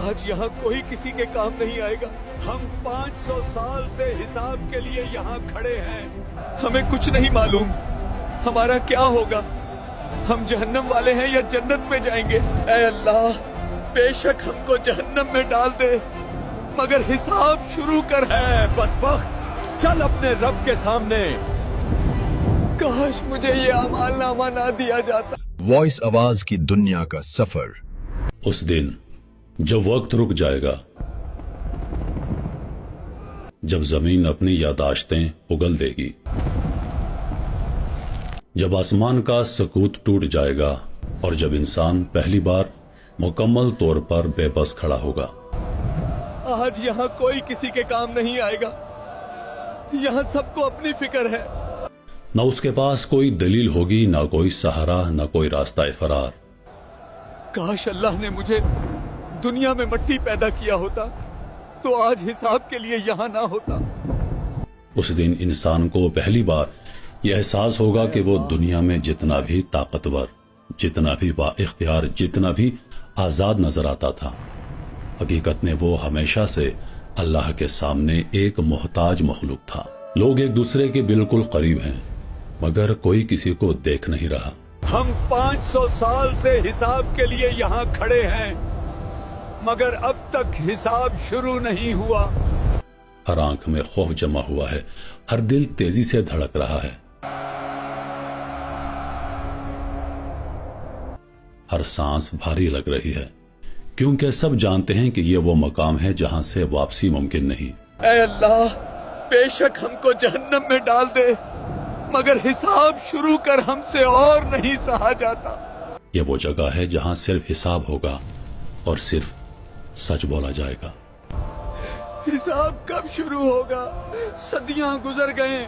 آج یہاں کوئی کسی کے کام نہیں آئے گا. ہم 500 سال سے حساب کے لیے یہاں کھڑے ہیں. ہمیں کچھ نہیں معلوم ہمارا کیا ہوگا. ہم جہنم والے ہیں یا جنت میں جائیں گے. اے اللہ بے شک ہم کو جہنم میں ڈال دے مگر حساب شروع کر. اے بدبخت چل اپنے رب کے سامنے. کاش مجھے یہ اعمال نامہ نہ دیا جاتا. وائس آواز کی دنیا کا سفر. اس دن جب وقت رک جائے گا، جب زمین اپنی یادداشتیں اگل دے گی، جب آسمان کا سکوت ٹوٹ جائے گا اور جب انسان پہلی بار مکمل طور پر بے بس کھڑا ہوگا. آج یہاں کوئی کسی کے کام نہیں آئے گا. یہاں سب کو اپنی فکر ہے. نہ اس کے پاس کوئی دلیل ہوگی، نہ کوئی سہارا، نہ کوئی راستہ فرار. کاش اللہ نے مجھے دنیا میں مٹی پیدا کیا ہوتا تو آج حساب کے لیے یہاں نہ ہوتا. اس دن انسان کو پہلی بار یہ احساس ہوگا کہ وہ دنیا میں جتنا بھی طاقتور، جتنا بھی با اختیار، جتنا بھی آزاد نظر آتا تھا، حقیقت میں وہ ہمیشہ سے اللہ کے سامنے ایک محتاج مخلوق تھا. لوگ ایک دوسرے کے بالکل قریب ہیں مگر کوئی کسی کو دیکھ نہیں رہا. ہم 500 سال سے حساب کے لیے یہاں کھڑے ہیں مگر اب تک حساب شروع نہیں ہوا. ہر آنکھ میں خوف جمع ہوا ہے، ہر دل تیزی سے دھڑک رہا ہے، ہر سانس بھاری لگ رہی ہے، کیونکہ سب جانتے ہیں کہ یہ وہ مقام ہے جہاں سے واپسی ممکن نہیں. اے اللہ بے شک ہم کو جہنم میں ڈال دے مگر حساب شروع کر. ہم سے اور نہیں سہا جاتا. یہ وہ جگہ ہے جہاں صرف حساب ہوگا اور صرف سچ بولا جائے گا. حساب کب شروع ہوگا؟ صدیاں گزر گئے،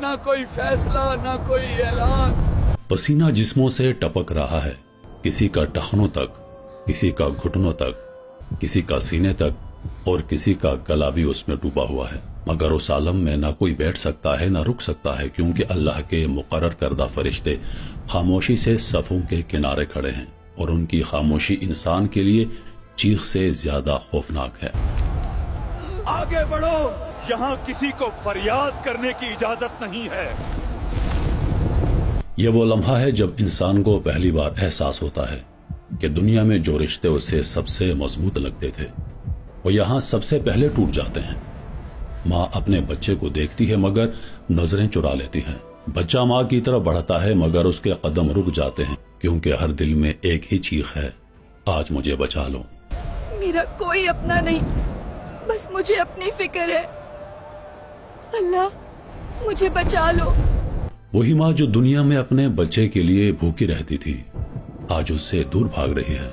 نہ کوئی فیصلہ نہ کوئی اعلان. پسینہ جسموں سے ٹپک رہا ہے، کسی کا ٹخنوں تک، کسی کا گھٹنوں تک، کسی کا سینے تک اور کسی کا گلا بھی اس میں ڈوبا ہوا ہے. مگر اس عالم میں نہ کوئی بیٹھ سکتا ہے نہ رک سکتا ہے، کیونکہ اللہ کے مقرر کردہ فرشتے خاموشی سے صفوں کے کنارے کھڑے ہیں اور ان کی خاموشی انسان کے لیے چیخ سے زیادہ خوفناک ہے. آگے بڑھو، یہاں کسی کو فریاد کرنے کی اجازت نہیں ہے. یہ وہ لمحہ ہے جب انسان کو پہلی بار احساس ہوتا ہے کہ دنیا میں جو رشتے اسے سب سے مضبوط لگتے تھے وہ یہاں سب سے پہلے ٹوٹ جاتے ہیں. ماں اپنے بچے کو دیکھتی ہے مگر نظریں چرا لیتی ہے. بچہ ماں کی طرف بڑھتا ہے مگر اس کے قدم رک جاتے ہیں، کیونکہ ہر دل میں ایک ہی چیخ ہے، آج مجھے بچا لو. میرا کوئی اپنا نہیں، بس مجھے اپنی فکر ہے. اللہ مجھے بچا لو. وہی ماں جو دنیا میں اپنے بچے کے لیے بھوکی رہتی تھی آج اس سے دور بھاگ رہی ہے،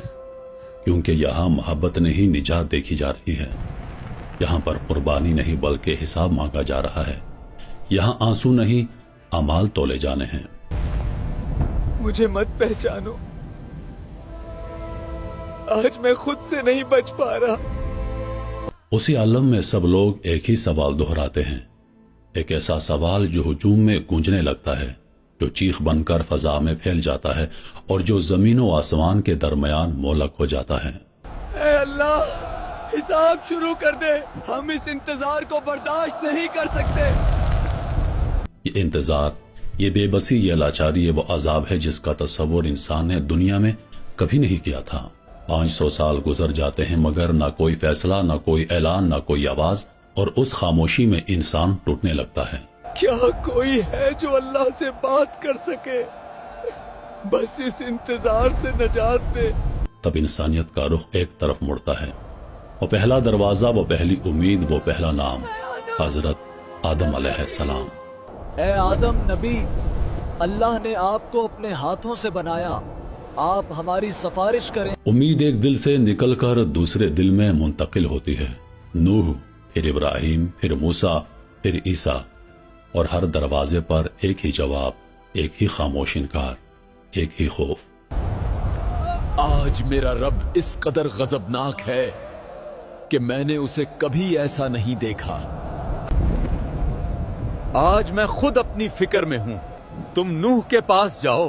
کیونکہ یہاں محبت نہیں نجات دیکھی جا رہی ہے. یہاں پر قربانی نہیں بلکہ حساب مانگا جا رہا ہے. یہاں آنسو نہیں اعمال تولے جانے ہیں. مجھے مت پہچانو، آج میں خود سے نہیں بچ پا رہا. اسی عالم میں سب لوگ ایک ہی سوال دہراتے ہیں، ایک ایسا سوال جو ہجوم میں گونجنے لگتا ہے، جو چیخ بن کر فضا میں پھیل جاتا ہے اور جو زمین و آسمان کے درمیان مولک ہو جاتا ہے. اے اللہ حساب شروع کر دے، ہم اس انتظار کو برداشت نہیں کر سکتے. یہ انتظار، یہ بے بسی، یہ لاچاری، یہ وہ عذاب ہے جس کا تصور انسان نے دنیا میں کبھی نہیں کیا تھا. 500 سال گزر جاتے ہیں مگر نہ کوئی فیصلہ، نہ کوئی اعلان، نہ کوئی آواز، اور اس خاموشی میں انسان ٹوٹنے لگتا ہے. کیا کوئی ہے جو اللہ سے بات کر سکے؟ بس اس انتظار سے نجات دے. تب انسانیت کا رخ ایک طرف مڑتا ہے. وہ پہلا دروازہ، وہ پہلی امید، وہ پہلا نام، حضرت آدم علیہ السلام. اے آدم نبی، اللہ نے آپ کو اپنے ہاتھوں سے بنایا، آپ ہماری سفارش کریں. امید ایک دل سے نکل کر دوسرے دل میں منتقل ہوتی ہے. نوح، پھر ابراہیم، پھر موسیٰ، پھر عیسیٰ، اور ہر دروازے پر ایک ہی جواب، ایک ہی خاموش انکار، ایک ہی خوف. آج میرا رب اس قدر غضبناک ہے کہ میں نے اسے کبھی ایسا نہیں دیکھا. آج میں خود اپنی فکر میں ہوں. تم نوح کے پاس جاؤ،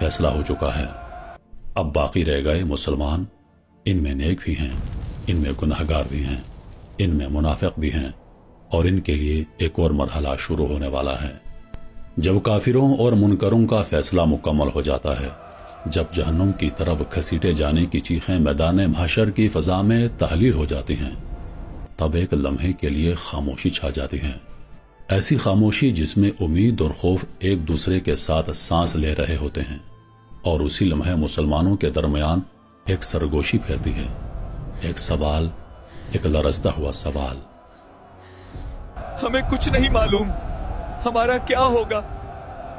فیصلہ ہو چکا ہے۔ اب باقی رہ گئے مسلمان، ان میں نیک بھی ہیں، ان میں گناہگار بھی ہیں، ان میں منافق بھی ہیں، اور ان کے لیے ایک اور مرحلہ شروع ہونے والا ہے۔ جب کافروں اور منکروں کا فیصلہ مکمل ہو جاتا ہے، جب جہنم کی طرف گھسیٹے جانے کی چیخیں میدان محشر کی فضا میں تحلیل ہو جاتی ہیں، تب ایک لمحے کے لیے خاموشی چھا جاتی ہے، ایسی خاموشی جس میں امید اور خوف ایک دوسرے کے ساتھ سانس لے رہے ہوتے ہیں، اور اسی لمحے مسلمانوں کے درمیان ایک سرگوشی پھیرتی ہے، ایک سوال، ایک لرزتا ہوا سوال۔ ہمیں کچھ نہیں معلوم، ہمارا کیا ہوگا؟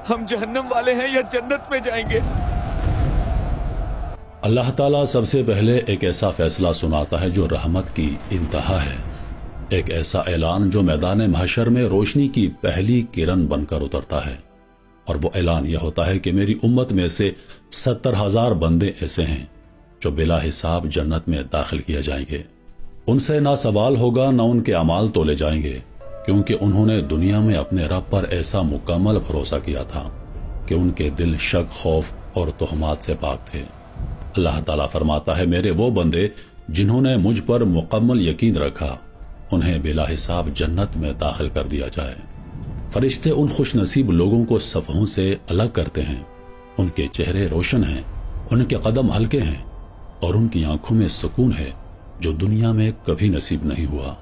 ہم جہنم والے ہیں یا جنت میں جائیں گے؟ اللہ تعالیٰ سب سے پہلے ایک ایسا فیصلہ سناتا ہے جو رحمت کی انتہا ہے، ایک ایسا اعلان جو میدان محشر میں روشنی کی پہلی کرن بن کر اترتا ہے، اور وہ اعلان یہ ہوتا ہے کہ میری امت میں سے 70,000 بندے ایسے ہیں جو بلا حساب جنت میں داخل کیے جائیں گے۔ ان سے نہ سوال ہوگا نہ ان کے اعمال تولے جائیں گے، کیونکہ انہوں نے دنیا میں اپنے رب پر ایسا مکمل بھروسہ کیا تھا کہ ان کے دل شک، خوف اور تہمات سے پاک تھے۔ اللہ تعالیٰ فرماتا ہے، میرے وہ بندے جنہوں نے مجھ پر مکمل یقین رکھا، انہیں بلا حساب جنت میں داخل کر دیا جائے۔ فرشتے ان خوش نصیب لوگوں کو صفوں سے الگ کرتے ہیں، ان کے چہرے روشن ہیں، ان کے قدم ہلکے ہیں، اور ان کی آنکھوں میں سکون ہے جو دنیا میں کبھی نصیب نہیں ہوا۔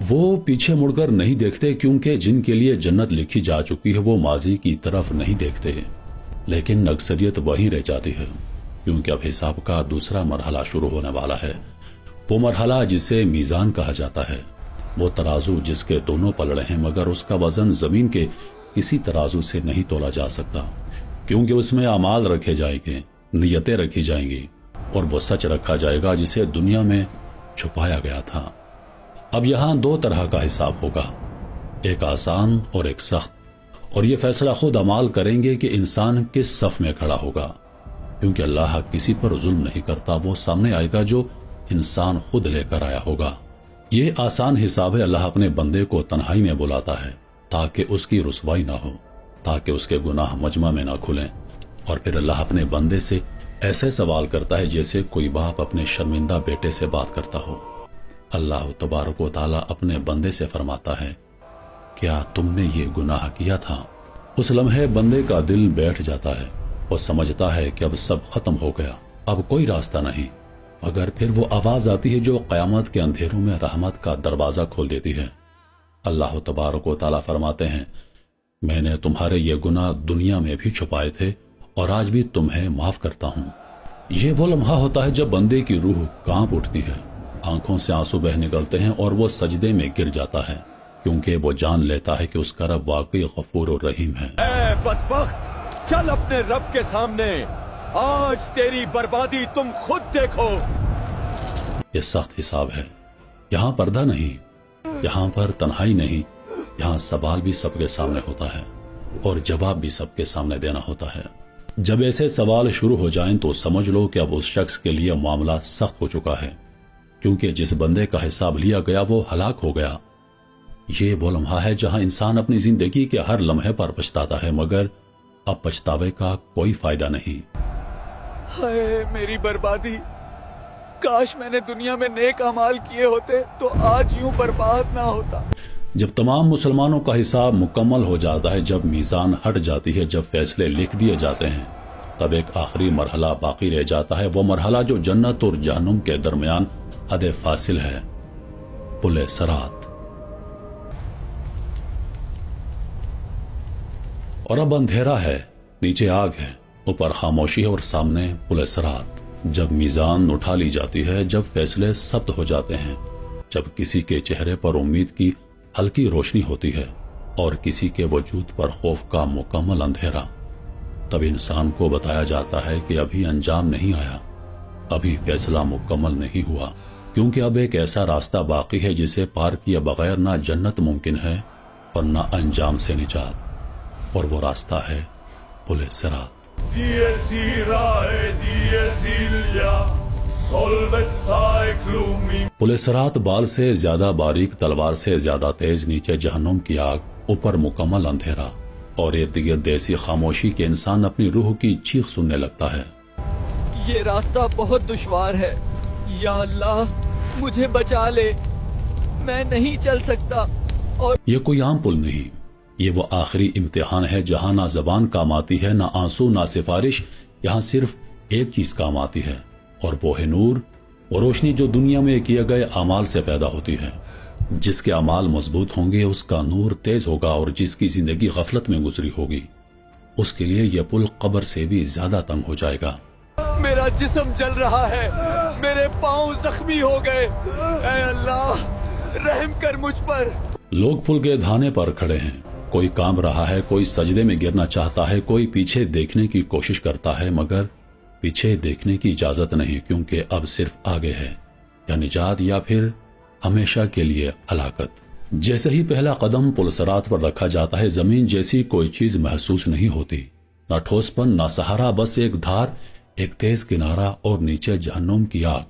وہ پیچھے مڑ کر نہیں دیکھتے، کیونکہ جن کے لیے جنت لکھی جا چکی ہے وہ ماضی کی طرف نہیں دیکھتے، لیکن اکثریت وہیں رہ جاتی ہے، کیونکہ اب حساب کا دوسرا مرحلہ شروع ہونے والا ہے، وہ مرحلہ جسے میزان کہا جاتا ہے، وہ ترازو جس کے دونوں پلڑے ہیں مگر اس کا وزن زمین کے کسی ترازو سے نہیں تولا جا سکتا، کیونکہ اس میں اعمال رکھے جائیں گے، نیتیں رکھی جائیں گی، اور وہ سچ رکھا جائے گا جسے دنیا میں چھپایا گیا تھا۔ اب یہاں دو طرح کا حساب ہوگا، ایک آسان اور ایک سخت، اور یہ فیصلہ خود اعمال کریں گے کہ انسان کس صف میں کھڑا ہوگا، کیونکہ اللہ کسی پر ظلم نہیں کرتا، وہ سامنے آئے گا جو انسان خود لے کر آیا ہوگا۔ یہ آسان حساب ہے، اللہ اپنے بندے کو تنہائی میں بلاتا ہے تاکہ اس کی رسوائی نہ ہو، تاکہ اس کے گناہ مجمع میں نہ کھلیں، اور پھر اللہ اپنے بندے سے ایسے سوال کرتا ہے جیسے کوئی باپ اپنے شرمندہ بیٹے سے بات کرتا ہو۔ اللہ تبارک و تعالیٰ اپنے بندے سے فرماتا ہے، کیا تم نے یہ گناہ کیا تھا؟ اس لمحے بندے کا دل بیٹھ جاتا ہے، وہ سمجھتا ہے کہ اب سب ختم ہو گیا، اب کوئی راستہ نہیں، مگر پھر وہ آواز آتی ہے جو قیامت کے اندھیروں میں رحمت کا دروازہ کھول دیتی ہے۔ اللہ تبارک و تعالیٰ فرماتے ہیں، میں نے تمہارے یہ گناہ دنیا میں بھی چھپائے تھے اور آج بھی تمہیں معاف کرتا ہوں۔ یہ وہ لمحہ ہوتا ہے جب بندے کی روح کانپ اٹھتی ہے، آنکھوں سے آنسو بہ نکلتے ہیں اور وہ سجدے میں گر جاتا ہے، کیونکہ وہ جان لیتا ہے کہ اس کا رب واقعی غفور و رحیم ہے۔ اے بدبخت، چل اپنے رب کے سامنے، آج تیری بربادی تم خود دیکھو۔ یہ سخت حساب ہے، یہاں پردہ نہیں، یہاں پر تنہائی نہیں، یہاں سوال بھی سب کے سامنے ہوتا ہے اور جواب بھی سب کے سامنے دینا ہوتا ہے۔ جب ایسے سوال شروع ہو جائیں تو سمجھ لو کہ اب اس شخص کے لیے معاملہ سخت ہو چکا ہے، کیونکہ جس بندے کا حساب لیا گیا وہ ہلاک ہو گیا۔ یہ وہ لمحہ ہے جہاں انسان اپنی زندگی کے ہر لمحے پر پچھتاتا ہے، مگر اب پچھتاوے کا کوئی فائدہ نہیں۔ ہائے میری بربادی، کاش میں نے دنیا میں نیک اعمال کیے ہوتے تو آج یوں برباد نہ ہوتا۔ جب تمام مسلمانوں کا حساب مکمل ہو جاتا ہے، جب میزان ہٹ جاتی ہے، جب فیصلے لکھ دیے جاتے ہیں، تب ایک آخری مرحلہ باقی رہ جاتا ہے، وہ مرحلہ جو جنت اور جہنم کے درمیان حد فاصل ہے، پل صراط۔ اور اب اندھیرا ہے، نیچے آگ ہے، اوپر خاموشی ہے اور سامنے پل صراط۔ جب میزان اٹھا لی جاتی ہے، جب فیصلے ثبت ہو جاتے ہیں، جب کسی کے چہرے پر امید کی ہلکی روشنی ہوتی ہے اور کسی کے وجود پر خوف کا مکمل اندھیرا، تب انسان کو بتایا جاتا ہے کہ ابھی انجام نہیں آیا، ابھی فیصلہ مکمل نہیں ہوا، کیونکہ اب ایک ایسا راستہ باقی ہے جسے پار کیے بغیر نہ جنت ممکن ہے اور نہ انجام سے نجات، اور وہ راستہ ہے پل صراط۔ پل صراط بال سے زیادہ باریک، تلوار سے زیادہ تیز، نیچے جہنم کی آگ، اوپر مکمل اندھیرا، اور ارد گرد ایسی خاموشی کہ انسان اپنی روح کی چیخ سننے لگتا ہے۔ یہ راستہ بہت دشوار ہے، یا اللہ مجھے بچا لے، میں نہیں چل سکتا۔ اور یہ کوئی عام پل نہیں، یہ وہ آخری امتحان ہے جہاں نہ زبان کام آتی ہے، نہ آنسو، نہ سفارش، یہاں صرف ایک چیز کام آتی ہے، اور وہ ہے نور، وہ روشنی جو دنیا میں کیے گئے اعمال سے پیدا ہوتی ہے۔ جس کے اعمال مضبوط ہوں گے اس کا نور تیز ہوگا، اور جس کی زندگی غفلت میں گزری ہوگی اس کے لیے یہ پل قبر سے بھی زیادہ تنگ ہو جائے گا۔ میرا جسم جل رہا ہے، میرے پاؤں زخمی ہو گئے، اے اللہ رحم کر مجھ پر۔ لوگ پل کے دھانے پر کھڑے ہیں، کوئی کام رہا ہے، کوئی سجدے میں گرنا چاہتا ہے، کوئی پیچھے دیکھنے کی کوشش کرتا ہے، مگر پیچھے دیکھنے کی اجازت نہیں، کیونکہ اب صرف آگے ہے، یا نجات یا پھر ہمیشہ کے لیے ہلاکت۔ جیسے ہی پہلا قدم پل صراط پر رکھا جاتا ہے، زمین جیسی کوئی چیز محسوس نہیں ہوتی، نہ ٹھوس پن، نہ سہارا، بس ایک دھار، ایک تیز کنارہ، اور نیچے جہنم کی آگ،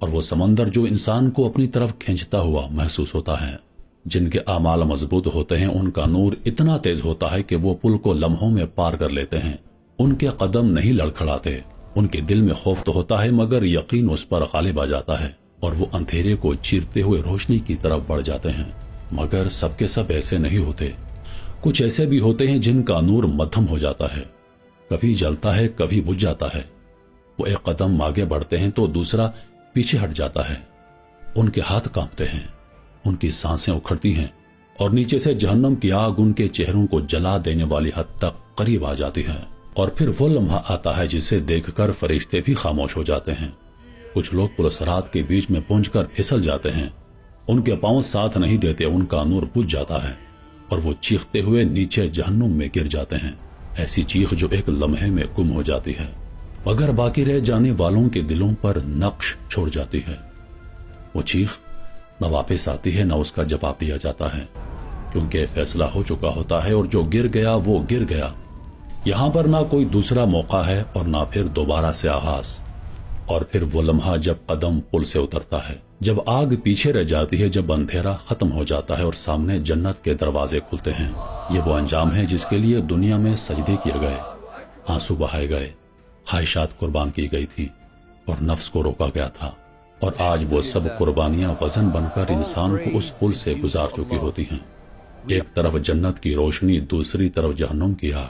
اور وہ سمندر جو انسان کو اپنی طرف کھینچتا ہوا محسوس ہوتا ہے۔ جن کے اعمال مضبوط ہوتے ہیں ان کا نور اتنا تیز ہوتا ہے کہ وہ پل کو لمحوں میں پار کر لیتے ہیں۔ ان کے قدم نہیں لڑکھڑاتے، ان کے دل میں خوف تو ہوتا ہے مگر یقین اس پر غالب آ جاتا ہے، اور وہ اندھیرے کو چیرتے ہوئے روشنی کی طرف بڑھ جاتے ہیں۔ مگر سب کے سب ایسے نہیں ہوتے، کچھ ایسے بھی ہوتے ہیں جن کا نور مدھم ہو جاتا ہے، کبھی جلتا ہے کبھی بجھ جاتا ہے۔ وہ ایک قدم آگے بڑھتے ہیں تو دوسرا پیچھے ہٹ جاتا ہے، ان کے ہاتھ کانپتے ہیں، ان کی سانسیں اکھڑتی ہیں، اور نیچے سے جہنم کی آگ ان کے چہروں کو جلا دینے والی حد تک قریب آ جاتی ہے۔ اور پھر وہ لمحہ آتا ہے جسے دیکھ کر فرشتے بھی خاموش ہو جاتے ہیں۔ کچھ لوگ پل صراط کے بیچ میں پہنچ کر پھسل جاتے ہیں، ان کے پاؤں ساتھ نہیں دیتے، ان کا نور بجھ جاتا ہے، اور وہ چیختے ہوئے نیچے جہنم میں گر جاتے ہیں، ایسی چیخ جو ایک لمحے میں گم ہو جاتی ہے، مگر باقی رہ جانے والوں کے دلوں پر نقش چھوڑ جاتی ہے۔ وہ چیخ نہ واپس آتی ہے نہ اس کا جواب دیا جاتا ہے، کیونکہ فیصلہ ہو چکا ہوتا ہے، اور جو گر گیا وہ گر گیا۔ یہاں پر نہ کوئی دوسرا موقع ہے اور نہ پھر دوبارہ سے آغاز۔ اور پھر وہ لمحہ جب قدم پل سے اترتا ہے، جب آگ پیچھے رہ جاتی ہے، جب اندھیرا ختم ہو جاتا ہے اور سامنے جنت کے دروازے کھلتے ہیں۔ یہ وہ انجام ہے جس کے لیے دنیا میں سجدے کیے گئے، آنسو بہائے گئے، خواہشات قربان کی گئی تھی، اور نفس کو روکا گیا تھا، اور آج وہ سب قربانیاں وزن بن کر انسان کو اس پل سے گزار چکی ہوتی ہیں۔ ایک طرف جنت کی روشنی، دوسری طرف جہنم کی آگ۔